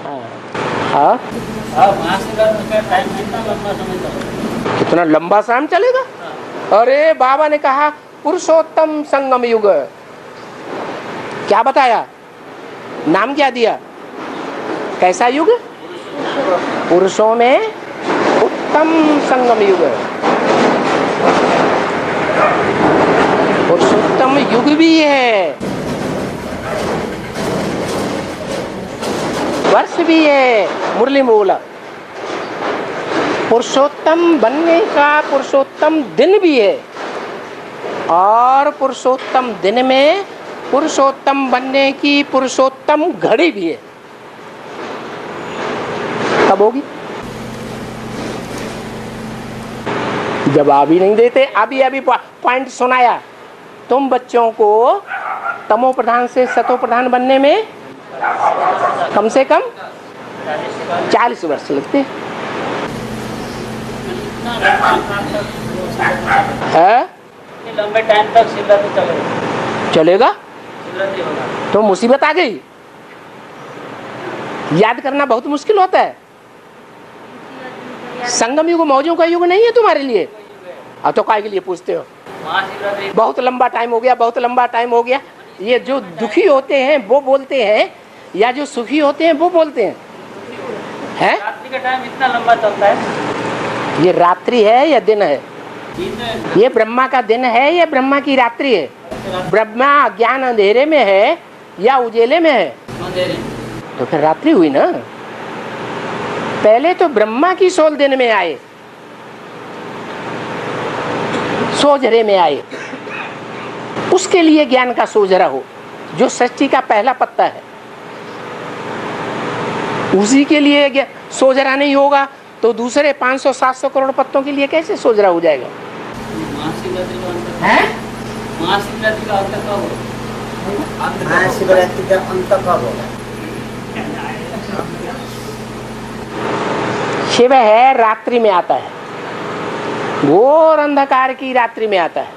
हाँ, महाशिवरात्रि का टाइम कितना लंबा समय चलेगा? कितना लंबा शाम चलेगा? अरे बाबा ने कहा पुरुषोत्तम संगम युग। क्या बताया? नाम क्या दिया? कैसा युग? पुरुषों में उत्तम संगम युग। पुरुषोत्तम युग भी है, वर्ष भी है। मुरली में बोला पुरुषोत्तम बनने का पुरुषोत्तम दिन भी है, और पुरुषोत्तम दिन में पुरुषोत्तम बनने की पुरुषोत्तम घड़ी भी है। कब होगी? जवाब ही नहीं देते। अभी पॉइंट सुनाया, तुम बच्चों को तमो प्रधान से सतो प्रधान बनने में कम से कम 40 वर्ष लगते हैं। लंबे टाइम तक शिवरात्रि चलेगा शिवरात्रि होगा तो मुसीबत आ गई। याद करना बहुत मुश्किल होता है। संगम युग मौजों का युग नहीं है तुम्हारे लिए। अब तो काय के लिए पूछते हो? महाशिवरात्रि बहुत लंबा टाइम हो गया, बहुत लंबा टाइम हो गया। ये जो दुखी होते हैं वो बोलते हैं, या जो सुखी होते हैं वो बोलते हैं। हैं? रात्रि का टाइम इतना लंबा चलता है। ये रात्रि है या दिन है? दिन ये ब्रह्मा का दिन है या ब्रह्मा की रात्रि है? ब्रह्मा ज्ञान अंधेरे में है या उजेले में है? अंधेरे। तो फिर रात्रि हुई ना। पहले तो ब्रह्मा की सोल दिन में आए, सोजरे में आए। उसके लिए ज्ञान का सोजरा हो, जो सृष्टि का पहला पत्ता है। उसी के लिए सोजरा नहीं होगा तो दूसरे 500-700 करोड़ पत्तों के लिए कैसे सोजरा हो जाएगा? महाशिवरात्रि का अंत हैं? महाशिवरात्रि का अंत कब होगा? महाशिवरात्रि का अंत कब होगा? शिव है रात्रि में आता है, घोर अंधकार की रात्रि में आता है।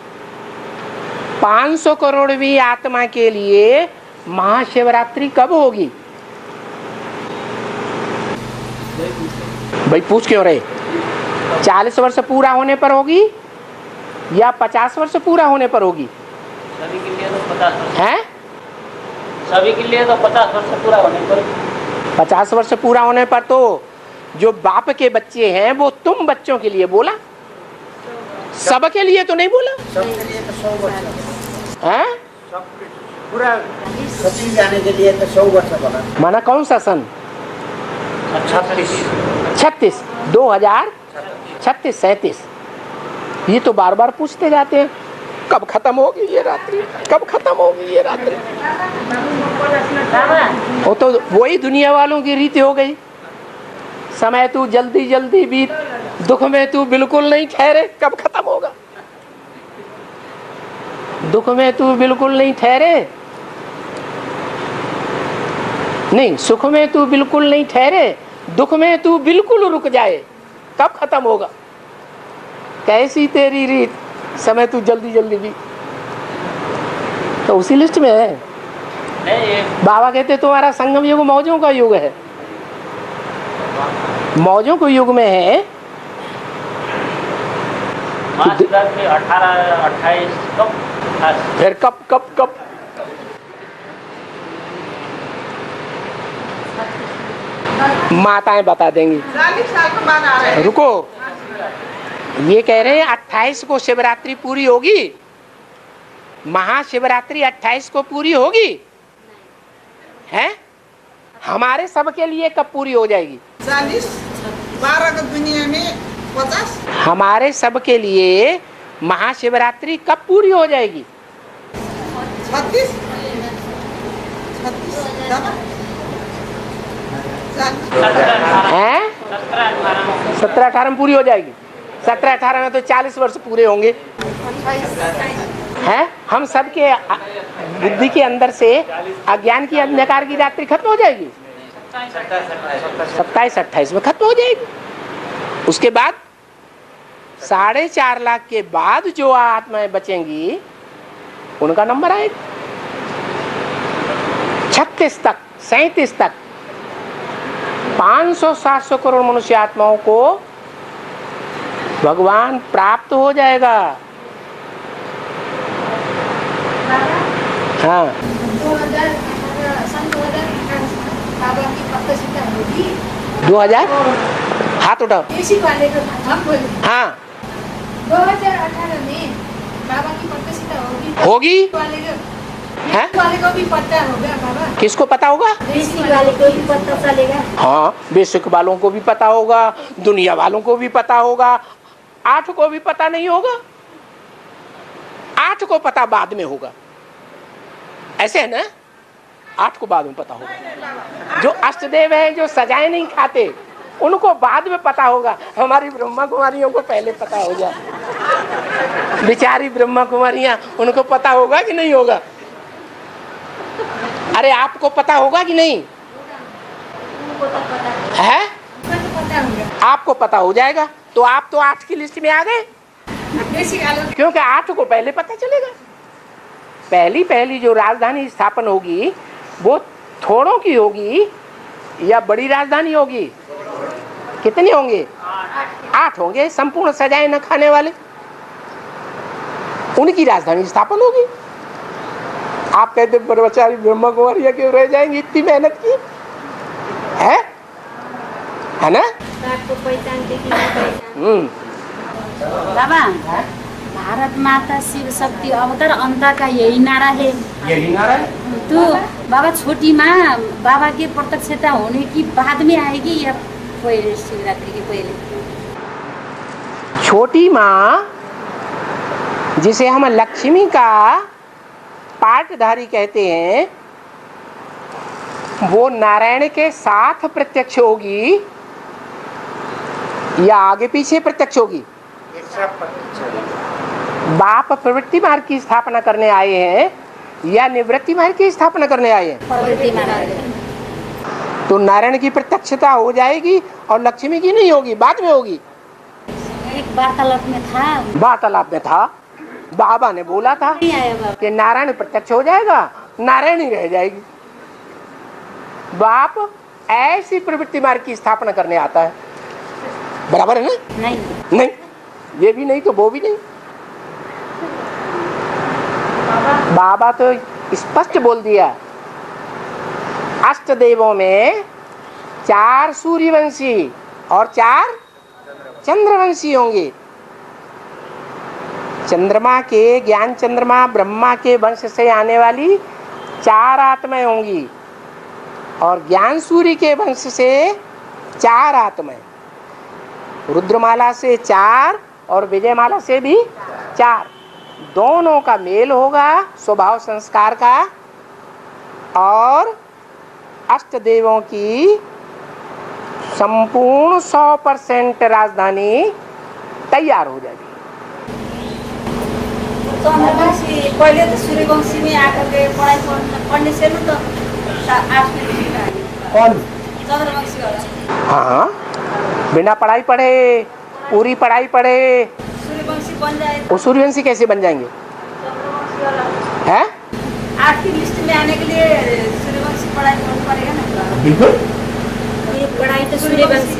500 करोड़वीं आत्मा के लिए महाशिवरात्रि कब होगी? भाई पूछ क्यों रहे? 40 वर्ष पूरा होने पर होगी या 50 वर्ष पूरा होने पर होगी? सभी के लिए तो 50 वर्ष हैं? सभी के लिए तो 50 वर्ष पूरा होने पर 50 वर्ष पूरा होने पर तो जो बाप के बच्चे हैं वो तुम बच्चों के लिए बोला, सबके लिए तो नहीं बोला। सबके लिए तो 100 वर्ष हैं? पूरा सती जाने के लिए तो 100 वर्ष बोला। माना कौन सा सन? 36 2036 37। ये तो बार बार पूछते जाते हैं कब खत्म होगी ये रात्रि, कब खत्म होगी ये रात्रि। वो तो वही दुनिया वालों की रीति हो गई। समय तू जल्दी जल्दी बीत, दुख में तू बिल्कुल नहीं ठहरे, कब खत्म होगा? दुख में तू बिल्कुल नहीं ठहरे, नहीं सुख में तू बिल्कुल नहीं ठहरे, दुख में तू बिल्कुल रुक जाए, कब खत्म होगा? कैसी तेरी रीत, समय तू जल्दी जल्दी भी। तो उसी लिस्ट में है। बाबा कहते तुम्हारा संगम युग मौजों का युग है, मौजों के युग में है। महाशिवरात्रि 18-28 कब? फिर कब कब कब? माताएं बता देंगी। 40 साल के बाद आ रहे हैं। रुको, ये कह रहे हैं 28 को शिवरात्रि पूरी होगी। महाशिवरात्रि 28 को पूरी होगी है? हमारे सब के लिए कब पूरी हो जाएगी? 40 12 का दुनिया में 50 हमारे सब के लिए महाशिवरात्रि कब पूरी हो जाएगी? 36 हैं? 17-18 में पूरी हो जाएगी। 17-18 में तो 40 वर्ष पूरे होंगे हैं? हम सब के बुद्धि के अंदर से अज्ञान की अंधकार की रात्रि खत्म हो जाएगी। 27-28 में खत्म हो जाएगी। उसके बाद 4.5 लाख के बाद जो आत्माएं बचेंगी उनका नंबर आएगा 36 तक 37 तक। 500-700 करोड़ मनुष्य आत्माओं को भगवान प्राप्त हो जाएगा। हाँ 2000 हाथ उठाओ। हाँ 2018 में बाबा की प्रतिष्ठा होगी। हैं? वाले को भी पता होगा बाबा। किसको पता होगा? बेसिक वाले को भी पता चलेगा। हाँ बेसिक वालों को भी पता होगा, दुनिया वालों को भी पता होगा। 8 को भी पता नहीं होगा, 8 को पता बाद में होगा। ऐसे है ना, 8 को बाद में पता होगा। जो अष्टदेव हैं, जो सजाएं नहीं खाते, उनको बाद में पता होगा। हमारी ब्रह्मा कुमारियों को पहले पता हो जाए। बेचारी ब्रह्मा कुमारियां, उनको पता होगा कि नहीं होगा? अरे आपको पता होगा कि नहीं है? आपको पता हो जाएगा तो आप तो 8 की लिस्ट में आ गए, क्योंकि 8 को पहले पता चलेगा। पहली जो राजधानी स्थापन होगी वो थोड़ों की होगी या बड़ी राजधानी होगी? कितने होंगे? 8 होंगे। संपूर्ण सजाए न खाने वाले, उनकी राजधानी स्थापन होगी। आप कहते बेचारी ब्रह्मा कुमारियां क्यों रह जाएंगी? इतनी मेहनत की है ना? बाबा, भारत माता शिव शक्ति अवतार अंता का यही नारा है। यही नारा है। तो बाबा छोटी माँ बाबा की प्रत्यक्षता होने की बाद में आएगी या पहले शिवरात्रि के पहले? छोटी माँ, जिसे हम लक्ष्मी का पाठधारी कहते हैं, वो नारायण के साथ प्रत्यक्ष होगी या आगे पीछे प्रत्यक्ष होगी? बाप प्रवृत्ति मार्ग की स्थापना करने आए हैं या निवृत्ति मार्ग की स्थापना करने आए हैं? प्रवृत्ति मार्ग। तो नारायण की प्रत्यक्षता हो जाएगी और लक्ष्मी की नहीं होगी, बाद में होगी। एक वार्तालाप में था, वार्तालाप में था, बाबा ने बोला था नहीं आया बाबा। कि नारायण प्रत्यक्ष हो जाएगा, नारायण ही रह जाएगी। बाप ऐसी प्रवृत्ति मार्ग की स्थापना करने आता है, बराबर है ना? नहीं, ये भी नहीं तो वो भी नहीं। बाबा तो स्पष्ट बोल दिया, अष्टदेवों में 4 सूर्यवंशी और 4 चंद्रवंशी होंगे। चंद्रमा के, ज्ञान चंद्रमा ब्रह्मा के वंश से आने वाली 4 आत्माएं होंगी और ज्ञान सूर्य के वंश से 4 आत्माएं। रुद्रमाला से 4 और विजयमाला से भी 4। दोनों का मेल होगा स्वभाव संस्कार का, और अष्टदेवों की संपूर्ण 100% राजधानी तैयार हो जाएगी। चंद्रवंशी पहले तो सूर्यवंशी में आकर के पढ़ाई पढ़ने से तो 8 कौन? चंद्रवंशी वाला। हाँ, बिना पढ़ाई पढ़े, पूरी पढ़ाई पढ़े सूर्यवंशी बन जाए वो सूर्यवंशी कैसे बन जाएंगे? चंद्रवंशी वाला हैं? 8 की लिस्ट में आने के लिए सूर्यवंशी पढ़ाई करना पड़ेगा ना। बिल्कुल। ये पढ़ाई तो सूर्यवंशी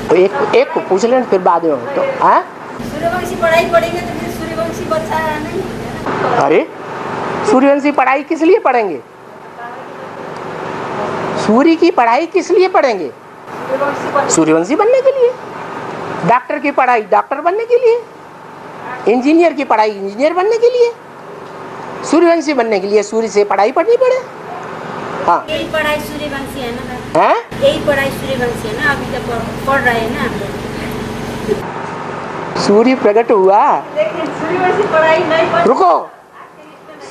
तो एक को पूछ लें फिर बाद में हो तो। हाँ, सूर्यवंशी पढ़ाई पढ़ेंगे तो फिर सूर्यवंशी बच्चा नहीं होगा। अरे सूर्यवंशी पढ़ाई किस लिए पढ़ेंगे? सूर्य की पढ़ाई किस लिए पढ़ेंगे? सूर्यवंशी बनने के लिए। डॉक्टर की पढ़ाई डॉक्टर बनने के लिए, इंजीनियर की पढ़ाई इंजीनियर बनने के लिए, सूर्यवंशी बनने के लिए सूर्य से पढ़ाई पढ़नी पड़े। हाँ, यही पढ़ाई सूर्यवंशी है ना? हैं? यही पढ़ाई सूर्यवंशी है ना? अभी तक पढ़ रहे हैं ना। सूर्य प्रकट हुआ, लेकिन सूर्यवंशी पढ़ाई नहीं पढ़। रुको,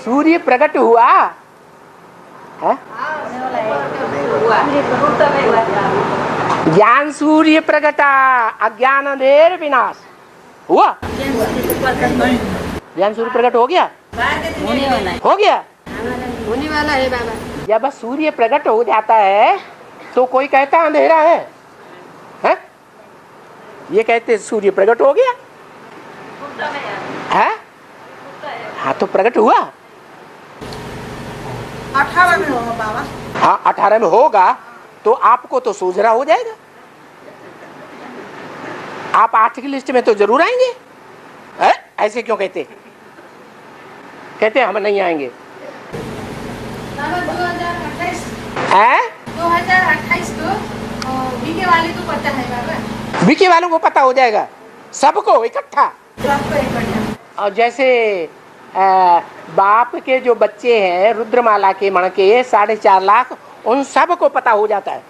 सूर्य प्रकट हुआ है? ज्ञान सूर्य प्रकटा अज्ञान अंधेर विनाश हुआ। ज्ञान सूर्य प्रकट हो गया, होने वाला है। हो गया, होने वाला है बाबा। जब सूर्य प्रकट हो जाता है तो कोई कहता अंधेरा है? ये कहते सूर्य प्रकट हो गया है? हाँ, तो प्रकट हुआ। 18 में होगा बाबा। हाँ, 18 में होगा, तो आपको तो सोझरा हो जाएगा। आप 8 की लिस्ट में तो जरूर आएंगे। ऐसे क्यों कहते हम नहीं आएंगे? बाबा 2028 है 2028 को बीके वाले को पता है बाबा, बीके वालों को पता हो जाएगा, सबको इकट्ठा। सबको इकट्ठा। और जैसे बाप के जो बच्चे हैं रुद्रमाला के मण के 4.5 लाख, उन सब को पता हो जाता है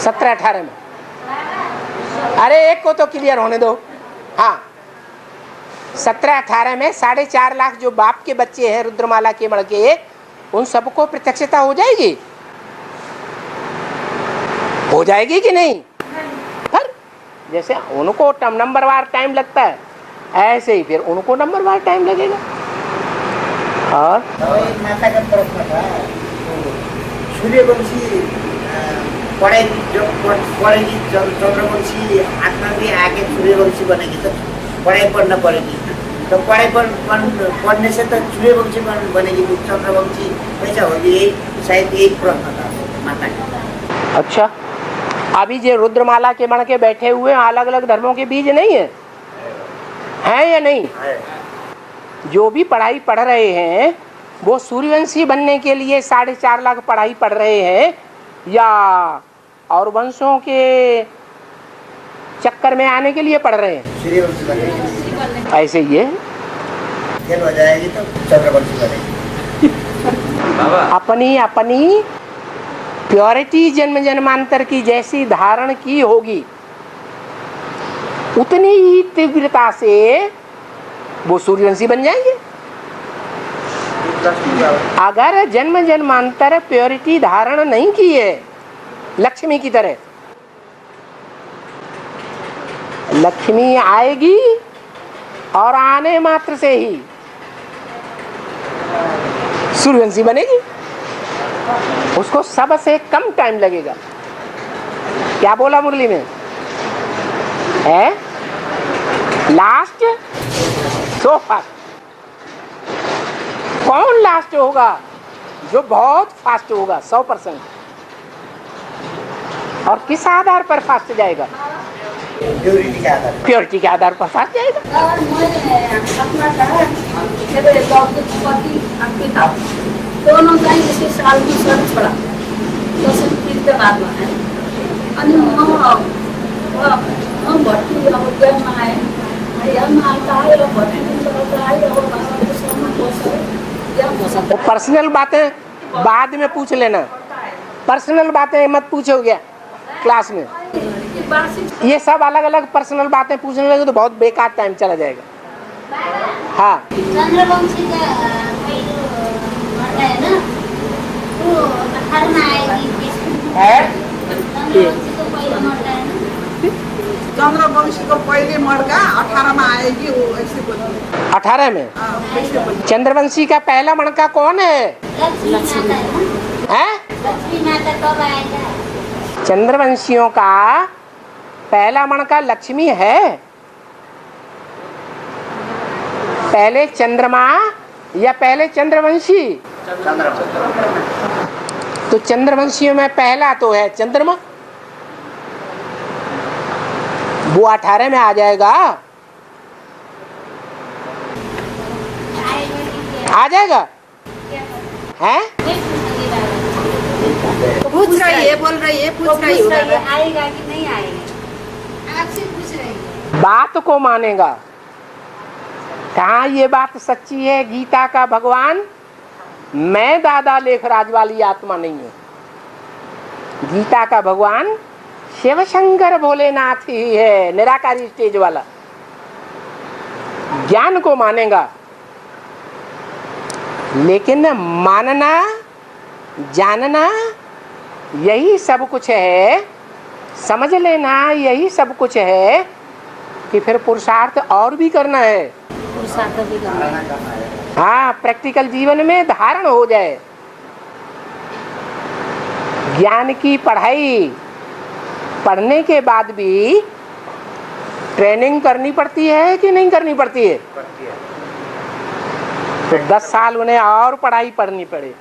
17-18 में। अरे एक को तो क्लियर होने दो। हाँ, 17-18 में 4.5 लाख जो बाप के बच्चे हैं रुद्रमाला के मण के, उन सबको प्रत्यक्षता हो जाएगी। हो जाएगी कि नहीं? पर जैसे उनको नंबरवार टाइम लगता है, ऐसे ही फिर उनको नंबरवार टाइम लगेगा। और तो एक माता का प्रश्न था, सूर्यवंशी पढ़ाई जो पढ़ेगी, चंद्रवंशी आत्मा भी आगे सूर्यवंशी बनेगी तो पढ़ाई पढ़ना पड़ेगी, तो पढ़ाई पढ़ने से तो सूर्यवंशी बनेगी, चंद्रवंशी कैसा होगी? यही शायद एक प्रश्न था माता का। अच्छा, अभी जो रुद्रमाला के मण के बैठे हुए अलग अलग धर्मों के बीज नहीं है या नहीं? जो भी पढ़ाई पढ़ रहे हैं वो सूर्यवंशी बनने के लिए 4.5 लाख पढ़ाई पढ़ रहे हैं, या और वंशों के चक्कर में आने के लिए पढ़ रहे हैं? सूर्यवंशी बनेगी, ऐसे ही है। फेल हो जाएगी तो चंद्रवंशी बनेगी। अपनी अपनी प्योरिटी जन्म जन्मांतर की जैसी धारण की होगी, उतनी ही तीव्रता से वो सूर्यवंशी बन जाएंगे। अगर जन्म जन्मांतर प्योरिटी धारण नहीं की है लक्ष्मी की तरह, लक्ष्मी आएगी और आने मात्र से ही सूर्यवंशी बनेगी। उसको सबसे कम टाइम लगेगा। क्या बोला मुरली में? है लास्ट सो फास्ट। कौन लास्ट होगा? जो बहुत फास्ट होगा 100%। और किस आधार पर फास्ट जाएगा? प्योरिटी के आधार पर फास्ट जाएगा। और मैं अपना था मेरे बाबू पति अंकिता दोनों का इसी साल में सर छोड़ा, तो सब फिर के बाद में है अनि हम भर्ती अब जन्म आए हम आता है और भर्ती करता है और बात समझ हो सके वो पर्सनल बातें बाद में पूछ लेना, पर्सनल बातें मत पूछोगे क्लास में। ये सब अलग अलग पर्सनल बातें पूछने लगे तो बहुत बेकार टाइम चला जाएगा। हाँ, चंद्रवंशी का है ना, तो 18 में आएगी। चंद्रवंशी को पहले मरता है ना, चंद्रवंशी को पहले मरगा 18 में आएगी, वो ऐसे बोली। 18 में ऐसे बोली। चंद्रवंशी का पहला मणका कौन है? लक्ष्मी माता है ना, हैं? लक्ष्मी माता कब आएगा? चंद्रवंशियों का पहला मणका लक्ष्मी है। पहले चंद्रमा या पहले चंद्रवंशी? तो चंद्रवंशियों में पहला तो है चंद्रमा, वो 18 में आ जाएगा। आ जाएगा हैं? पूछ रही है, बोल रही है, पूछ रही है। आएगा कि नहीं आएगा? आपसे पूछ रही है। बात को मानेगा। कहाँ ये बात सच्ची है? गीता का भगवान, मैं दादा लेखराज वाली आत्मा नहीं हूँ। गीता का भगवान शिवशंकर भोलेनाथ ही है, निराकारी स्टेज वाला। ज्ञान को मानेगा, लेकिन मानना जानना यही सब कुछ है, समझ लेना यही सब कुछ है कि फिर पुरुषार्थ और भी करना है। पुरुषार्थ भी करना है। हाँ, प्रैक्टिकल जीवन में धारण हो जाए। ज्ञान की पढ़ाई पढ़ने के बाद भी ट्रेनिंग करनी पड़ती है कि नहीं करनी पड़ती है? तो 10 साल उन्हें और पढ़ाई पढ़नी पड़े।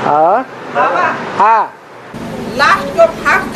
और बाबा हाँ लास्ट जो भाग